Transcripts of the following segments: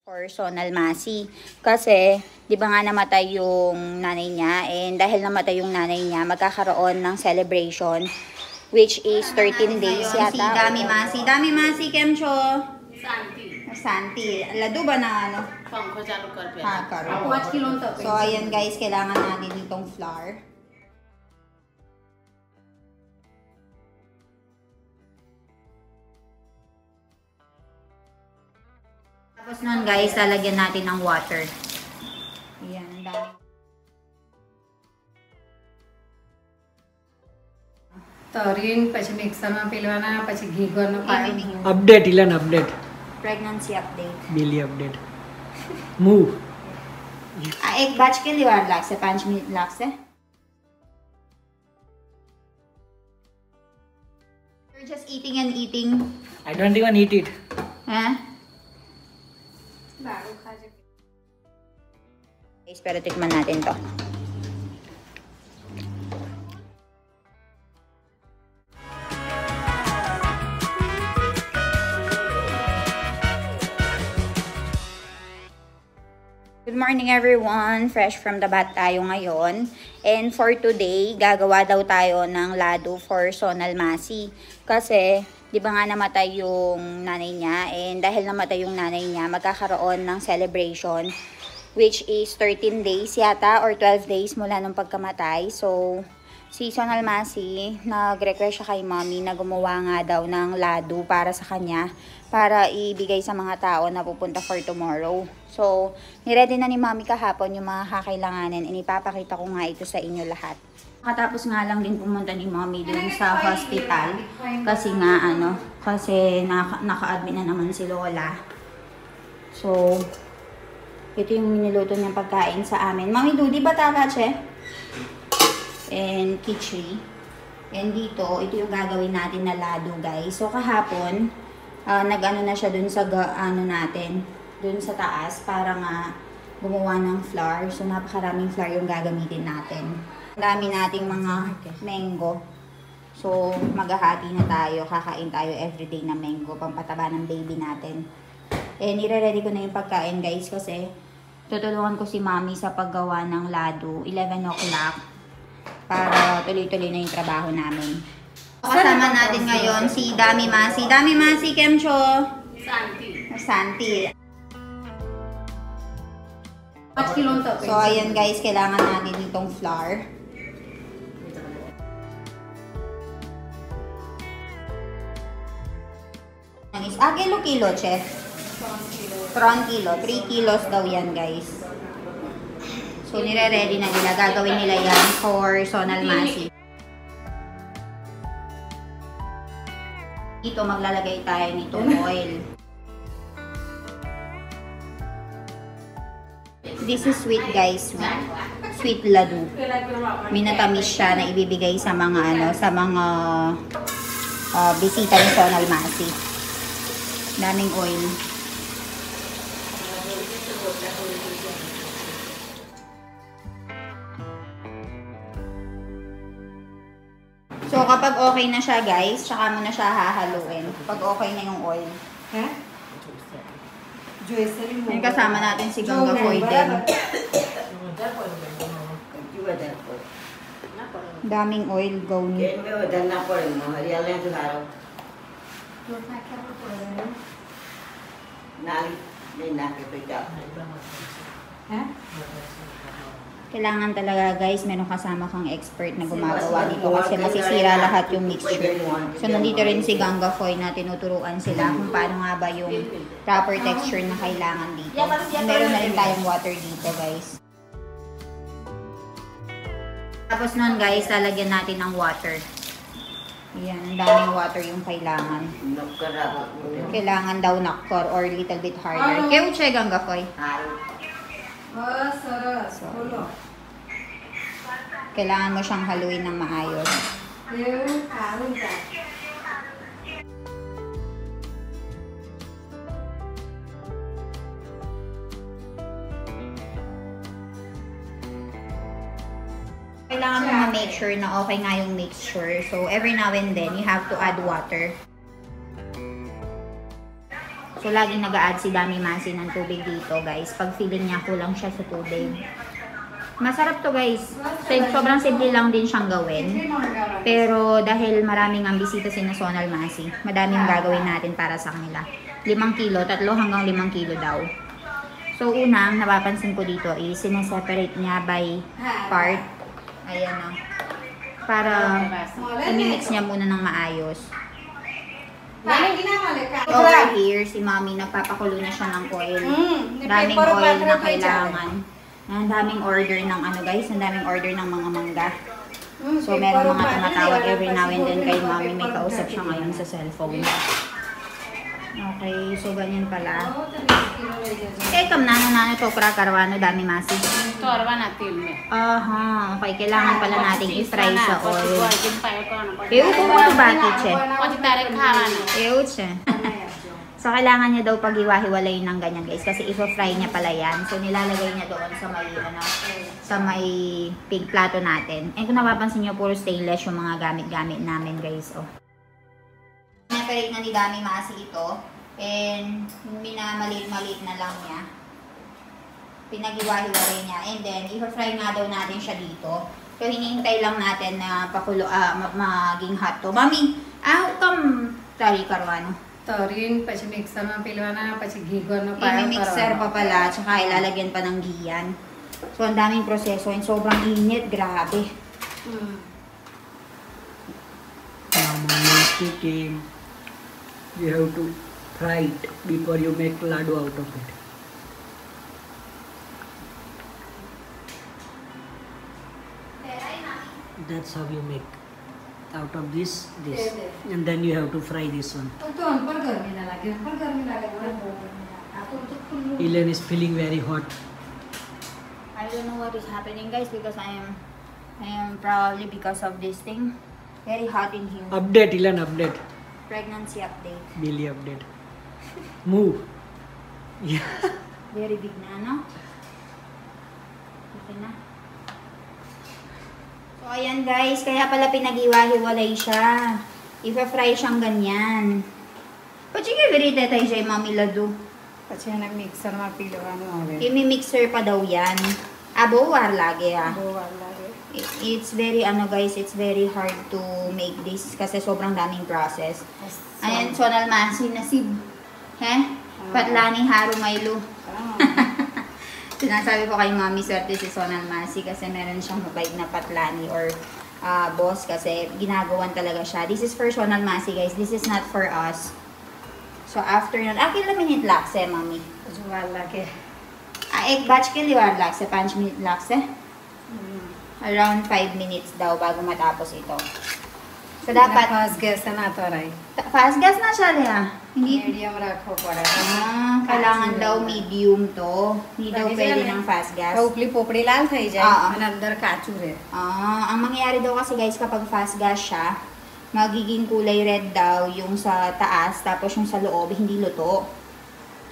for Sonal Masi. Kasi, di ba nga namatay yung nanay niya, and dahil namatay yung nanay niya, magkakaroon ng celebration, which is 13 days yata. Si Dami Masi. Dami Masi, Kemcho. Santi. Lado ba na ano? Karo. So, ayan guys, kailangan natin itong flour. Tapos nun guys, lalagyan natin ng water. Ayan, ang dami. તરીને પછી મિક્સરમાં પીલવાના પછી ઘી ગરનો પાણી update Elon update Pregnancy update. Daily update move एक batch के लिए वार लागसे 5 मिनट लागसे. You're just eating and eating. I don't even eat it Huh? Guys, pero tikman natin to. Good morning everyone! Fresh from the bat tayo ngayon. And for today, gagawa daw tayo ng lado for Sonal Masi. Kasi, di ba nga namatay yung nanay niya? And dahil namatay yung nanay niya, magkakaroon ng celebration, which is 13 days yata or 12 days mula nung pagkamatay. So, si Sonal Masi, nag-request siya kay mommy na gumawa nga daw ng lado para sa kanya, para ibigay sa mga tao na pupunta for tomorrow. So, niready na ni mommy kahapon yung mga kakailanganin, and ipapakita ko nga ito sa inyo lahat. Katapos nga lang din pumunta ni mommy dun sa hospital, kasi nga kasi naka-admit na naman si Lola. So, ito yung niluto niyang pagkain sa amin. Mami Dudi, bataka, che? And kichri. And dito, ito yung gagawin natin na lado, guys. So, kahapon, nag-ano na siya dun sa dun sa taas para nga gumawa ng flour. So, napakaraming flour yung gagamitin natin. Ang dami nating mga mango. So, maghahati na tayo. Kakain tayo everyday na mango. Pampataba ng baby natin. And nire-ready ko na yung pagkain, guys, kasi tutulungan ko si mommy sa paggawa ng lado. 11 o'clock. Para tuloy-tuloy na yung trabaho namin. Kasama natin ngayon si Dami Masi. Dami Masi, Kemcho. Santi. So, ayan guys, kailangan natin itong flour. Kilo, chef. 3 kilo. 3 kilos daw yan, guys. So, nire-ready na nila. Gagawin nila yan for Sonal Masi. Dito, maglalagay tayo nitong oil. This is sweet, guys. Sweet ladu. Minatamis siya na ibibigay sa mga bisita ni Sonal Masi. Daming oil. So, kapag okay na siya, guys, tsaka mo na siya hahaluin. Pag okay na yung oil. Ha? Yung kasama natin si Ganga Foy din. Daming oil, gawin. Kailangan talaga, guys, meron kasama kang expert na gumagawa dito kasi masisira lahat yung mixture. So, nandito rin si Ganga Foy na tinuturuan sila kung paano nga ba yung proper texture na kailangan dito. And meron na rin tayong water dito, guys. Tapos nun, guys, lalagyan natin ng water. Ayan, ang daming water yung kailangan. Kailangan daw nakor or little bit harder. Kaya uche, Ganga Foy? So, kailangan mo siyang haluin ng maayos. Kailangan mo ma-make sure na okay nga yung mixture. So, every now and then, you have to add water. So, So, laging nag-a-add si Dami Masi ng tubig dito, guys. Pag feeling niya kulang siya sa tubig. Masarap to, guys. Sobrang simple lang din siyang gawin. Pero dahil maraming ang bisita si Sonal Masi, madaming gagawin natin para sa kanila. 5 kilo, 3 hanggang 5 kilo daw. So, unang napapansin ko dito is sineseparate niya by part. Ayan o. Para i-mix niya muna ng maayos. Over here, si Mami nagpapakulo na siya ng coil. Daming oil na kailangan. Ang daming order ng ano guys, ang daming order ng mga mangga. So, meron mga tumatawag every now and then kay Mami. May kausap siya ngayon sa cellphone. Okay, so ganyan pala. Kam nano to para karwano Dami Masi. Aha, okay. Kailangan pala nating i-fry sa oil. Ew, kung ito bakit siya? Ew, siya. So, kailangan niya daw pag-iwa-hiwalay ng ganyan, guys. Kasi i-fry niya pala yan. So, nilalagay niya doon sa may, sa may pig plato natin. And kung napapansin niyo, puro stainless yung mga gamit-gamit namin, guys. Oh. Separate na ni Dami Masi ito. And, minamaliit-maliit na lang niya. Pinag-iwa-hiwalay niya. And then, i-fry nga daw natin siya dito. So, hinihintay lang natin na pakulo, maging hot to. Mami, come tari karwano. Tarin, પછી મિક્સરમાં પીલવાના, પછી ઘી ગરનો પાયો I-mixer pa pala, tsaka ilalagyan pa ng giyan. So, ang daming proseso and sobrang init, grabe. Now, mommy is cooking. You have to fry it before you make laddu out of it. That's how you make out of this, and then you have to fry this one. Elen is feeling very hot. I don't know what is happening, guys, because I am probably because of this thing. Very hot in here. Update, Elen, update. Pregnancy update. Daily update. Move. Yeah. Very big na, no? Okay na. So, ayan guys, kaya pala pinag-iwa-hiwalay siya. I-fry siyang ganyan. Pachige, very tetay siya, Mami Ladu. પછી એને મિક્સરમાં પીલવાનું આવે. I-mixer pa daw yan. War lagi બહુ વાર લાગે. It's very, guys, it's very hard to make this kasi sobrang daming process. Ayan, Sonal Masi, nasib. Patlani Haru Maylu. Sinasabi ko kay Mami, swerte si Sonal Masi kasi meron siyang mabait na patlani or boss kasi ginagawan talaga siya. This is for Sonal Masi, guys. This is not for us. So, after nun, kila minute lakse, Mami? હજુ વાર લાગે. Ek batch ke liwar lakse, 5 minute lakse? Around 5 minutes daw bago matapos ito. So, dapat... fast gas ના તરાય. Fast gas na siya, Lea. Hindi... medium રાખવો પડે. Kailangan daw medium to. Hindi daw pwede ng fast gas. ઉપલી પોપડી લાલ થઈ જાય અને અંદર કાચું રહે. Ang mangyayari daw kasi guys kapag fast gas siya, magiging kulay red daw yung sa taas, tapos yung sa loob, hindi luto.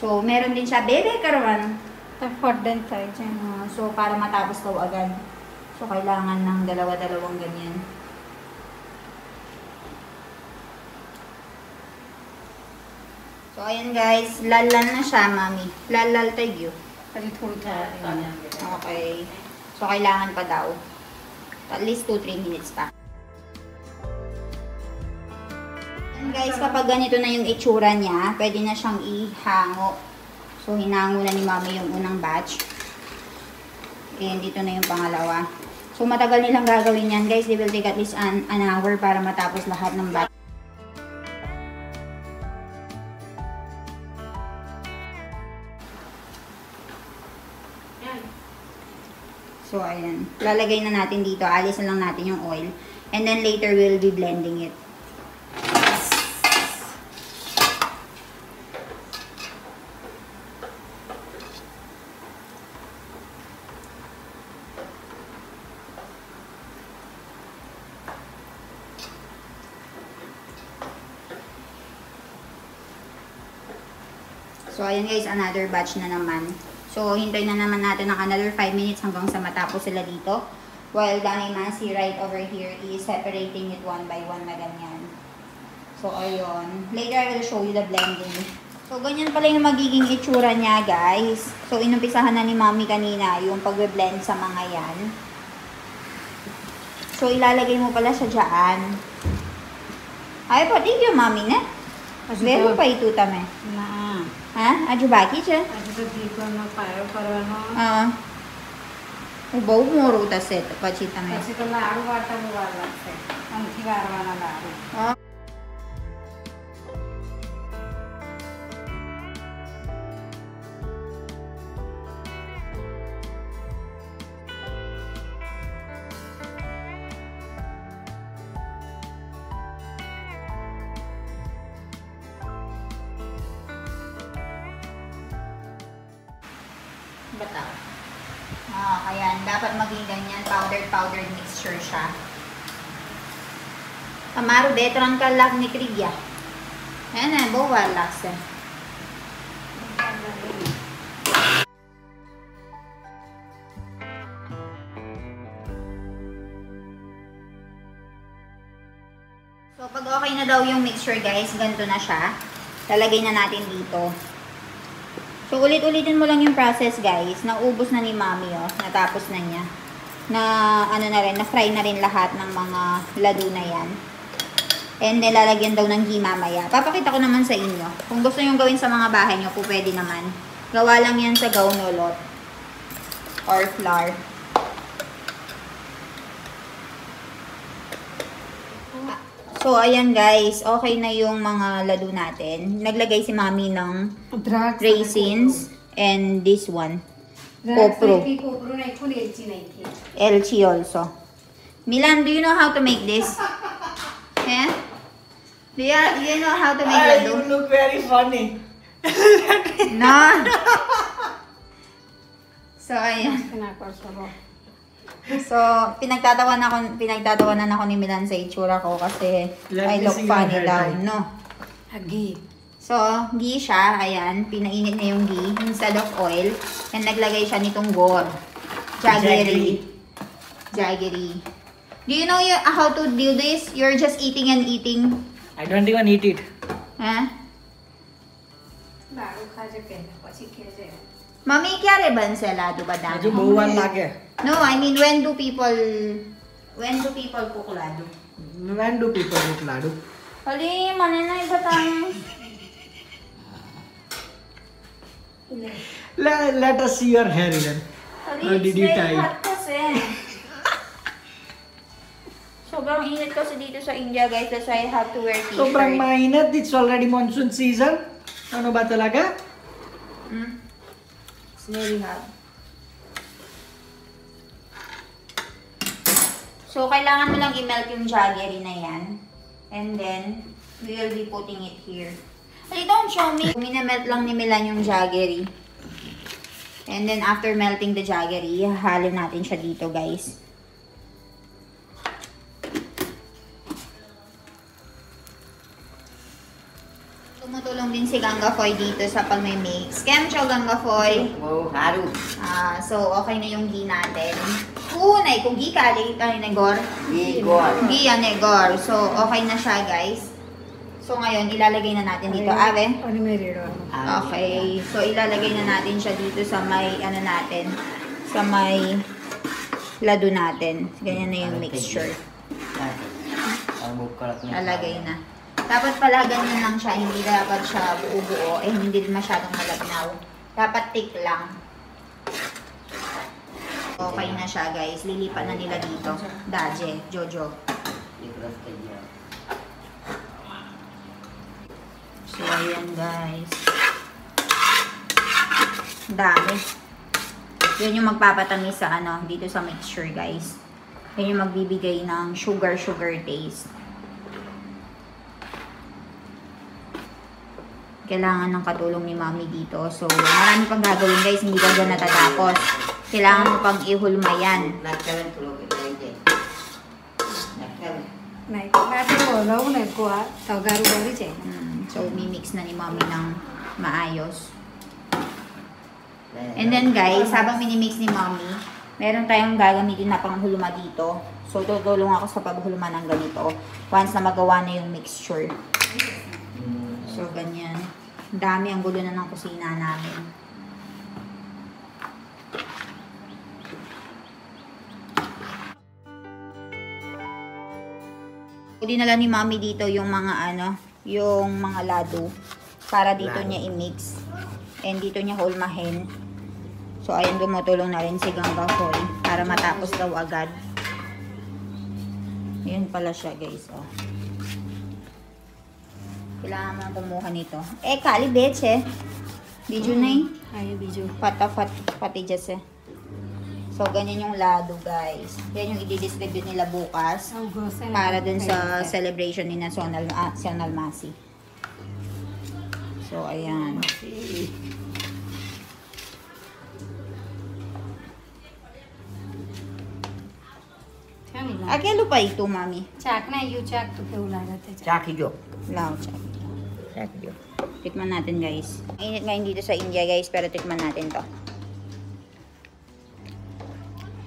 So, meron din siya, bebe karoon. Hot din tayo. So, para matapos daw agad. So, kailangan ng dalawa-dalawang ganyan. So, ayan guys, lalal na siya, Mami. Lalal tayo. Kasi થોડું થાય. Okay. So, kailangan pa daw. At least 2-3 minutes pa. And guys, kapag ganito na yung itsura niya, pwede na siyang ihango. So, hinango na ni Mami yung unang batch. And dito na yung pangalawa. So, matagal nilang gagawin yan, guys. They will take at least an hour para matapos lahat ng batch. So, ayan. Lalagay na natin dito. Alis na lang natin yung oil. And then later, we'll be blending it. So, ayan guys, another batch na naman. So, hintay na naman natin ng another 5 minutes hanggang sa matapos sila dito. While Dami Masi right over here is separating it one by one na ganyan. So, ayun. Later, I will show you the blending So, ganyan pala yung magiging itsura niya, guys. So, inumpisahan na ni Mami kanina yung pagbe-blend sa mga yan. So, ilalagay mo pala siya dyan. Ay, pati yung Mami na. Meron pa ito tame. ના Ha? Aju baki siya? આજે તો ઘીનો પાયો કરવાનો બહુ મોરું થશે પછી તમે. પછી તો લાડુ વાટતા બહુ વાર લાગશે આમથી વારવાના લાડુ Bataw. Ayan. Dapat maging ganyan. Powdered mixture siya. Amaru betron ka lak ni Krigya. Ayan na. Bawal laksa. So, pag okay na daw yung mixture, guys, ganito na siya. Lalagay na natin dito. So, ulit-ulitin mo lang yung process, guys. Naubos na ni Mami, oh. Natapos na niya. Na, ano na rin, na-fry na rin lahat ng mga lado na yan. And then, lalagyan daw ng ghee mamaya. Papakita ko naman sa inyo. Kung gusto nyo gawin sa mga bahay nyo, po pwede naman. Gawa lang yan sa gaunolot. Or flour. So, ayan guys, okay na yung mga lado natin. Naglagay si Mami ng raisins and this one, kopro. Elchi also. Milan, do you know how to make this? Yeah? Do you know how to make lado? You look very funny. No. So, ayan. So, pinagtatawanan ako ni Milan sa itsura ko kasi I look funny daw, no? Ghee. So, ghee siya, ayan, pinainit niya yung ghee instead of oil. And naglagay siya nitong gor. Jaggery. Do you know how to do this? You're just eating and eating. I don't even eat it. Huh? લાડુ ખાજે પહેલા પછી ખેજે Mami, kya rin ba sa lado ba dami? मुझे बहुवार लागे. No, I mean, when do people cook lado? When do people eat ladu? Ali, mananay ba tayo? Let us see your hair even. Ali, How did you it's tie very it? hot kasi. Sobrang init kasi dito sa India, guys. That's why I have to wear t-shirt. Sobrang mainit. It's already monsoon season. Ano ba talaga? It's very hot. So, kailangan mo lang i-melt yung jaggery na yan. And then, we will be putting it here. Ali, don't show me. Minamelt lang ni Milan yung jaggery. And then, after melting the jaggery, halo natin siya dito, guys. Tumutulong din si Gangafoy dito sa pag-mix. Kemcho, Gangafoy. Oh, haru. So, okay na yung ghee natin. Unay, kung ghee kali, negor. Ghee yan, negor. So, okay na siya, guys. So, ngayon, ilalagay na natin dito. Ave? અને મેં રેડવાનું Okay. So, ilalagay na natin siya dito sa may, ano natin, sa may lado natin. Ganyan na yung mixture. Lalagay na. Dapat pala ganyan lang siya. Hindi dapat siya buo-buo. Hindi din masyadong malabnaw. Dapat thick lang. Okay na siya, guys. Lilipat na nila dito. Daje, Jojo. So, ayan, guys. Dami. Yun yung magpapatamis sa ano, dito sa mixture, guys. Yun yung magbibigay ng sugar taste. Kailangan ng katulong ni Mami dito. So, marami pang gagawin, guys. Hindi ka dyan natatapos. Kailangan mo pang ihulma yan. લઉં ને ગોળ તગારું ભરી જાય So, mimix na ni Mami ng maayos. And then, guys, habang minimix ni Mami, meron tayong gagamitin na panghulma dito. So, tutulong ako sa paghulma ng ganito once na magawa na yung mixture. So, ganyan. Dami ang gulo na ng kusina namin. Dinala ni Mami dito yung mga yung mga lado para dito niya i-mix. And dito niya hulmahin. So ayun, dumutulong na rin si Gangga Foy para matapos daw agad. Yun pala siya, guys. Oh. Kailangan mo kumuha nito. Kali beche. Biju na Ay, biju. pati jase. So, ganyan yung lado, guys. Yan yung i-distribute nila bukas. Para dun sa celebration ni na Sonal Masi. So, ayan. Aqui lupa ito, Mami. चाक ना यू चाक तो क्यों लगा थे Chaki jo. Lao, check. Chaki jo. Tikman natin, guys. Init ngayon dito sa India, guys. Pero tikman natin to.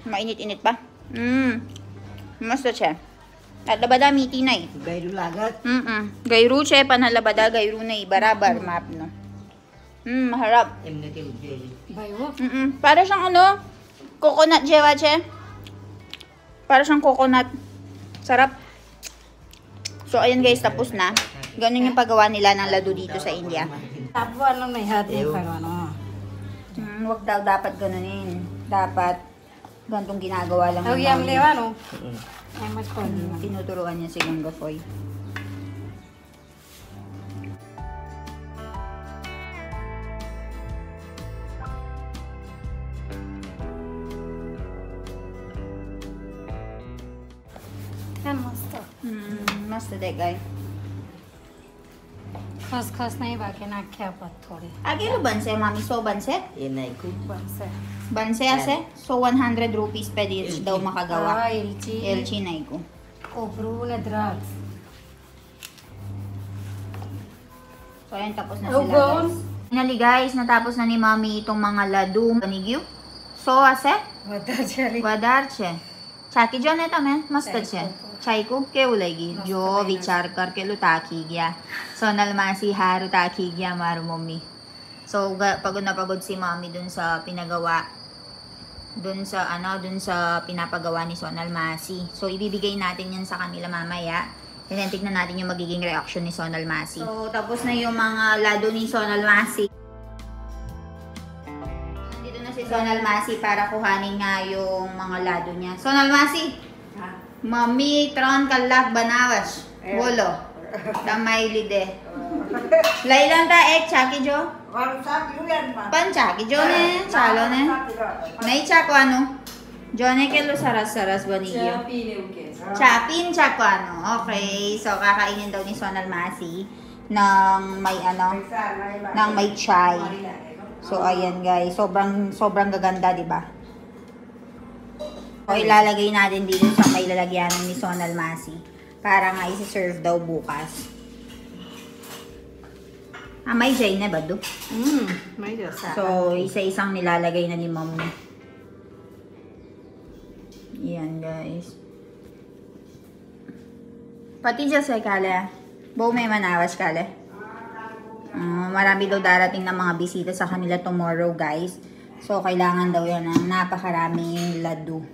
Mainit-init pa. Masta siya. At labada miti na eh. Gairu lagat. Gayru siya. Panalabada, gayru na eh. Barabar map, no. Maharap. Emne ke ujjeli. भाई वो Para siyang coconut jewa siya. Para siyang coconut. Sarap. So, ayan guys, tapos na. Ganun yung paggawa nila ng lado dito sa India. आप वालों में हाथ नहीं करवाना Wag daw dapat ganunin. Dapat gantong ginagawa lang. अब ng ये हम Mami. लेवानो मैं मत कर Tinuturuan niya si Gangga Foy. क्या मस्त Mast de guy. खस खस नहीं बाकी ना क्या पत थोड़ी Agilo banse, Mami? So, banse? Enai ku. बस Banse ase? So, 100 rupees pa each daw makagawa. हाँ इलची Elchi na ko. कोपरू ने द्राक्ष So, ayan, tapos na Oh, sila, gone. guys. Finally, guys, natapos na ni Mami itong mga ladu. Panigyo. So, ase? बता चली Wadarche. Chaki jo ne tame? Masta che. Chai ko केवू लगी जो विचार करके लो ताकी गया. Sonal Masi haru taki gya maru mommy. So, pagod na pagod si Mami dun sa pinagawa. Dun sa pinapagawa ni Sonal Masi. So, ibibigay natin yan sa kanila mamaya. And then, tignan natin yung magiging reaction ni Sonal Masi. So, tapos na yung mga lado ni Sonal Masi. Nandito na si Sonal Masi para kuhanin nga yung mga lado niya. Sonal Masi! Mami, tron kalak banawas. Wolo. Damay lide. Lailan ta ek chaki jo? Pan chaki jo ne? Chalo ne? Nahi chako ano? Jo ne ke lo saras-saras banigyo. Chapin chako ano? Okay. So, kakainin daw ni Sonal Masi ng may ng may chai. So, ayan guys. Sobrang gaganda, di ba? So, ilalagay natin dito sa may lalagyanan ni Sonal Masi para nga isi-serve daw bukas. May jay na ba do? मैं जैसा So, isa-isang nilalagay na ni Mommy. Yan, guys. Pati dyan sa kala. Bo may manawas kala. Marami daw darating na mga bisita sa kanila tomorrow, guys. So, kailangan daw yan ng napakaraming ladu.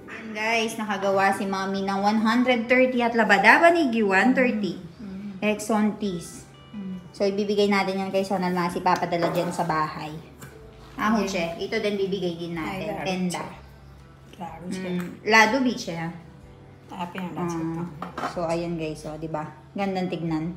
And guys, nakagawa si Mommy ng 130 at labada ni 130. Exxon teas. So, ibibigay natin yan kay Sonal Masi. Papadala dyan sa bahay. Huche. Ito din bibigay din natin. Ay, Tenda. Laddu Lado beach, ha? आप यहाँ So, ayan guys. O, diba? Gandang tignan.